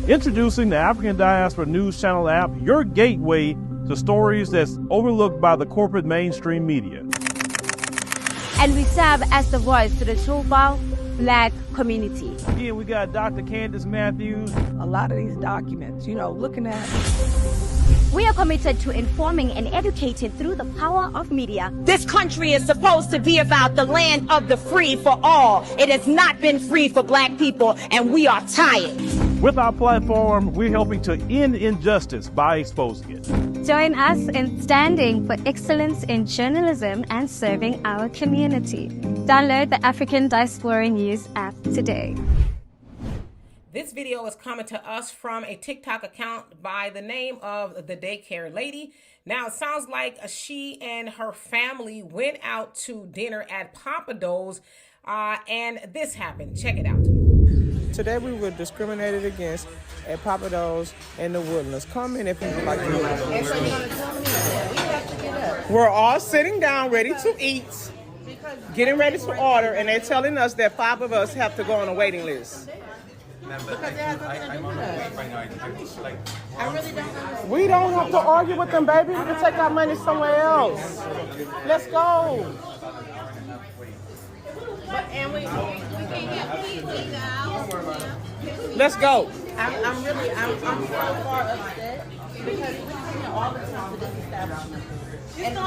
Introducing the African Diaspora News Channel app, your gateway to stories that's overlooked by the corporate mainstream media. And we serve as the voice to the Choctaw Black community. Again, we got Dr. Candace Matthews. A lot of these documents, looking at. We are committed to informing and educating through the power of media. This country is supposed to be about the land of the free for all. It has not been free for Black people, and we are tired. With our platform, we're helping to end injustice by exposing it. Join us in standing for excellence in journalism and serving our community. Download the African Diaspora News app today. This video is coming to us from a TikTok account by the name of the Daycare Lady. Now, it sounds like she and her family went out to dinner at Pappadeaux, and this happened. Check it out. Today we were discriminated against at Pappadeaux in the Woodlands. Come in if you would like to. And so you're going to tell me that we have to get up. We're all sitting down ready to eat, getting ready to order, and they're telling us that 5 of us have to go on a waiting list. Because it has nothing to do with us. I really don't understand. We don't have to argue with them, baby. We can take our money somewhere else. Let's go. And we can't get pizza. Let's go. I'm so far upset because we come here all the time to this establishment. And you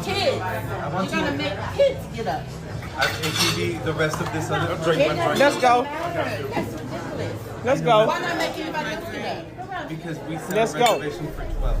kids. You're gonna make kids get up. The rest of this other Let's go. That's ridiculous. Let's go. Why not make anybody else get up? because we set Let's a go. reservation for 12.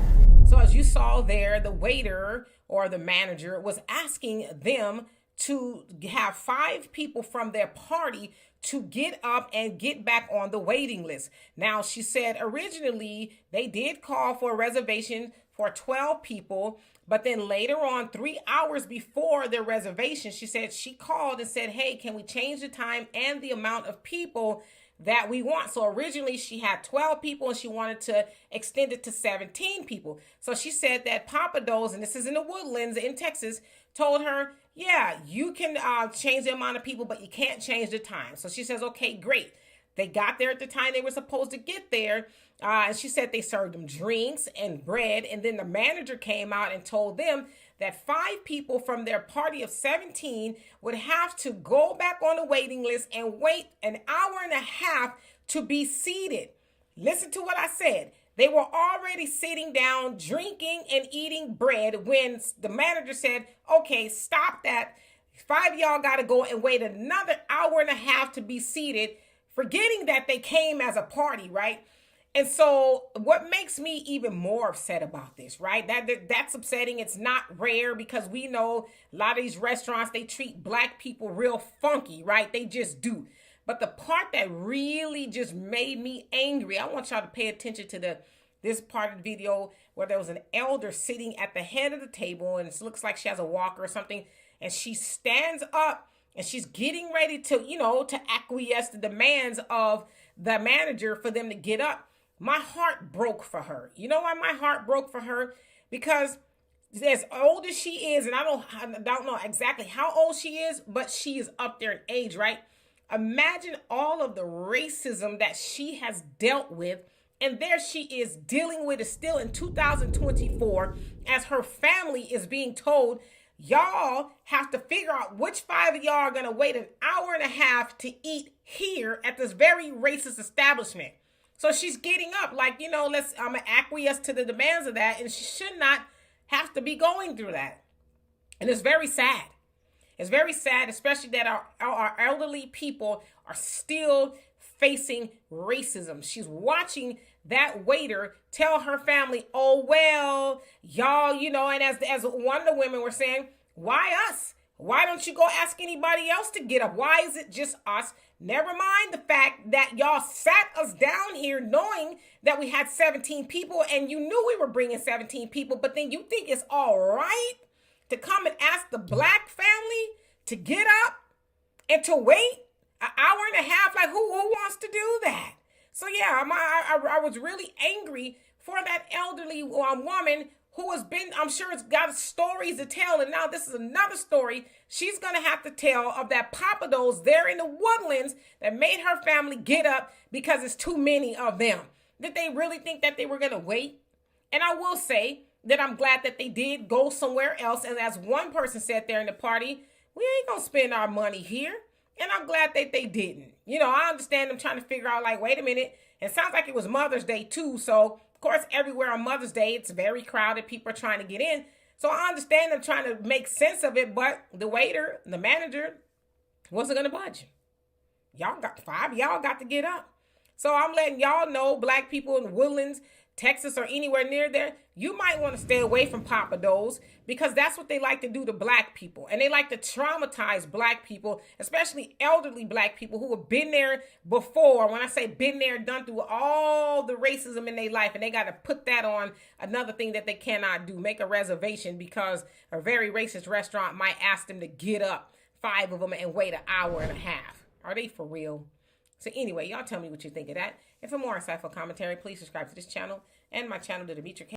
So as you saw there, the waiter or the manager was asking them to have 5 people from their party to get up and get back on the waiting list. Now, she said originally they did call for a reservation for 12 people, but then later on, 3 hours before their reservation, she said she called and said, hey, can we change the time and the amount of people that we want? So originally she had 12 people and she wanted to extend it to 17 people. So she said that Pappadeaux, and this is in the Woodlands in Texas, told her, yeah, you can change the amount of people, but you can't change the time. So she says, okay, great. They got there at the time they were supposed to get there. And she said they served them drinks and bread. And then the manager came out and told them that 5 people from their party of 17 would have to go back on the waiting list and wait an hour and a half to be seated. Listen to what I said. They were already sitting down, drinking and eating bread when the manager said, okay, stop that. 5 of y'all got to go and wait another hour and a half to be seated, forgetting that they came as a party, right? And so what makes me even more upset about this, right? That's upsetting. It's not rare because we know a lot of these restaurants, they treat Black people real funky, right? They just do. But the part that really just made me angry, I want y'all to pay attention to this part of the video where there was an elder sitting at the head of the table and it looks like she has a walker or something. And she stands up and she's getting ready to, to acquiesce the demands of the manager for them to get up. My heart broke for her. You know why my heart broke for her? Because as old as she is, and I don't know exactly how old she is, but she is up there in age, right? Imagine all of the racism that she has dealt with, and there she is dealing with it still in 2024 as her family is being told, y'all have to figure out which 5 of y'all are going to wait an hour and a half to eat here at this very racist establishment. So she's getting up like, I'm going to acquiesce to the demands of that, and she should not have to be going through that. And it's very sad. It's very sad, especially that our elderly people are still facing racism. She's watching that waiter tell her family, oh, well, y'all, and as one of the women were saying, why us? Why don't you go ask anybody else to get up? Why is it just us? Never mind the fact that y'all sat us down here knowing that we had 17 people and you knew we were bringing 17 people, but then you think it's all right to come and ask the Black family to get up and to wait an hour and a half? Like, who wants to do that? So, yeah, I was really angry for that elderly woman who has been, I'm sure it's got stories to tell. And now this is another story she's going to have to tell of that Pappadeaux there in the Woodlands that made her family get up because it's too many of them. Did they really think that they were going to wait? And I will say that I'm glad that they did go somewhere else. And as one person said there in the party, we ain't going to spend our money here. And I'm glad that they didn't. You know, I understand them trying to figure out, like, wait a minute. It sounds like it was Mother's Day, too. So, of course, everywhere on Mother's Day, it's very crowded. People are trying to get in. So, I understand them trying to make sense of it. But the waiter, the manager, wasn't going to budge. Y'all got to get up. So, I'm letting y'all know, black people in Woodlands, Texas, or anywhere near there, you might want to stay away from Pappadeaux because that's what they like to do to black people. And they like to traumatize black people, especially elderly black people who have been there before. When I say been there, done through all the racism in their life, and they got to put that on another thing that they cannot do, make a reservation because a very racist restaurant might ask them to get up, 5 of them, and wait an hour and a half. Are they for real? So anyway, y'all tell me what you think of that. And for more insightful commentary, please subscribe to this channel and my channel, the Demetra Kaye.